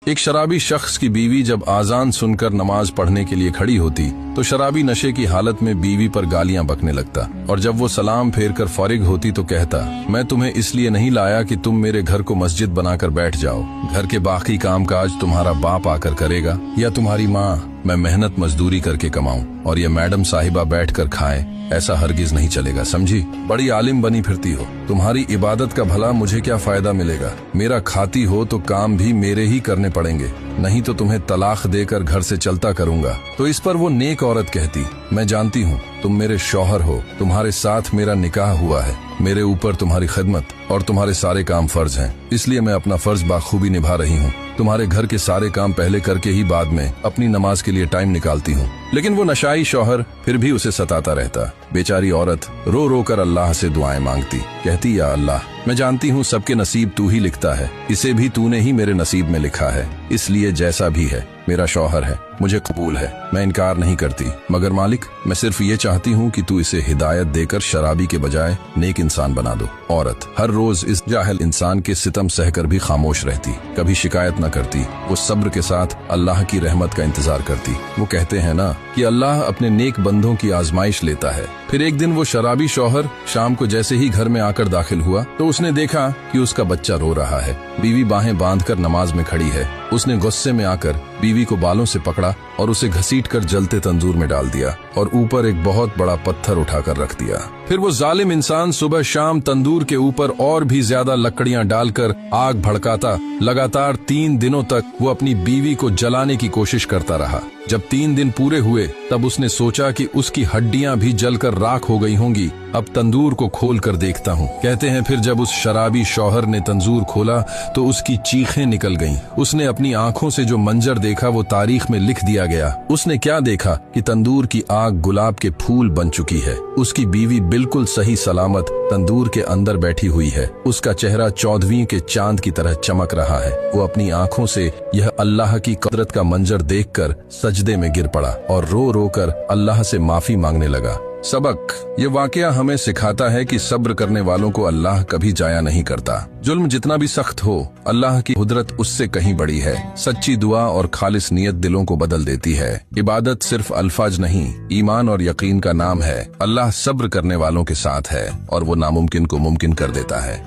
एक शराबी शख्स की बीवी जब आजान सुनकर नमाज पढ़ने के लिए खड़ी होती तो शराबी नशे की हालत में बीवी पर गालियां बकने लगता, और जब वो सलाम फेर कर फारिग होती तो कहता, मैं तुम्हें इसलिए नहीं लाया कि तुम मेरे घर को मस्जिद बनाकर बैठ जाओ। घर के बाकी कामकाज तुम्हारा बाप आकर करेगा या तुम्हारी माँ, मैं मेहनत मजदूरी करके कमाऊं और ये मैडम साहिबा बैठकर खाएं, ऐसा हरगिज नहीं चलेगा, समझी। बड़ी आलिम बनी फिरती हो, तुम्हारी इबादत का भला मुझे क्या फायदा मिलेगा। मेरा खाती हो तो काम भी मेरे ही करने पड़ेंगे, नहीं तो तुम्हें तलाक देकर घर से चलता करूंगा। तो इस पर वो नेक औरत कहती, मैं जानती हूँ तुम मेरे शौहर हो, तुम्हारे साथ मेरा निकाह हुआ है, मेरे ऊपर तुम्हारी खिदमत और तुम्हारे सारे काम फर्ज हैं, इसलिए मैं अपना फर्ज बाखूबी निभा रही हूँ। तुम्हारे घर के सारे काम पहले करके ही बाद में अपनी नमाज के लिए टाइम निकालती हूँ। लेकिन वो नशाई शौहर फिर भी उसे सताता रहता। बेचारी औरत रो रो कर अल्लाह से दुआएं मांगती, कहती, या अल्लाह, मैं जानती हूँ सबके नसीब तू ही लिखता है, इसे भी तूने ही मेरे नसीब में लिखा है, इसलिए जैसा भी है मेरा शौहर है, मुझे कबूल है, मैं इनकार नहीं करती। मगर मालिक, मैं सिर्फ ये चाहती हूँ कि तू इसे हिदायत देकर शराबी के बजाय नेक इंसान बना दो। औरत हर रोज इस जाहिल इंसान के सितम सहकर भी खामोश रहती, कभी शिकायत न करती। वो सब्र के साथ अल्लाह की रहमत का इंतजार करती। वो कहते हैं ना कि अल्लाह अपने नेक बंदों की आजमाइश लेता है। फिर एक दिन वो शराबी शौहर शाम को जैसे ही घर में आकर दाखिल हुआ तो उसने देखा कि उसका बच्चा रो रहा है। बीवी बाहें बांधकर नमाज में खड़ी है। उसने गुस्से में आकर बीवी को बालों से पकड़ा और उसे घसीटकर जलते तंदूर में डाल दिया और ऊपर एक बहुत बड़ा पत्थर उठाकर रख दिया। फिर वो जालिम इंसान सुबह शाम तंदूर के ऊपर और भी ज्यादा लकड़ियां डालकर आग भड़काता। लगातार 3 दिनों तक वो अपनी बीवी को जलाने की कोशिश करता रहा। जब 3 दिन पूरे हुए तब उसने सोचा कि उसकी हड्डियां भी जलकर राख हो गई होंगी। अब तंदूर को खोल कर देखता हूँ। कहते हैं फिर जब उस शराबी शौहर ने तंदूर खोला तो उसकी चीखें निकल गईं। उसने अपनी आंखों से जो मंजर देखा वो तारीख में लिख दिया गया। उसने क्या देखा कि तंदूर की आग गुलाब के फूल बन चुकी है। उसकी बीवी बिल्कुल सही सलामत तंदूर के अंदर बैठी हुई है। उसका चेहरा 14वीं के चांद की तरह चमक रहा है। वो अपनी आंखों से यह अल्लाह की कुदरत का मंजर देखकर सजदे में गिर पड़ा और रो रो कर अल्लाह से माफी मांगने लगा। सबक, ये वाकया हमें सिखाता है कि सब्र करने वालों को अल्लाह कभी जाया नहीं करता। जुल्म जितना भी सख्त हो, अल्लाह की कुदरत उससे कहीं बड़ी है। सच्ची दुआ और खालिस नियत दिलों को बदल देती है। इबादत सिर्फ अल्फाज नहीं, ईमान और यकीन का नाम है। अल्लाह सब्र करने वालों के साथ है और वो नामुमकिन को मुमकिन कर देता है।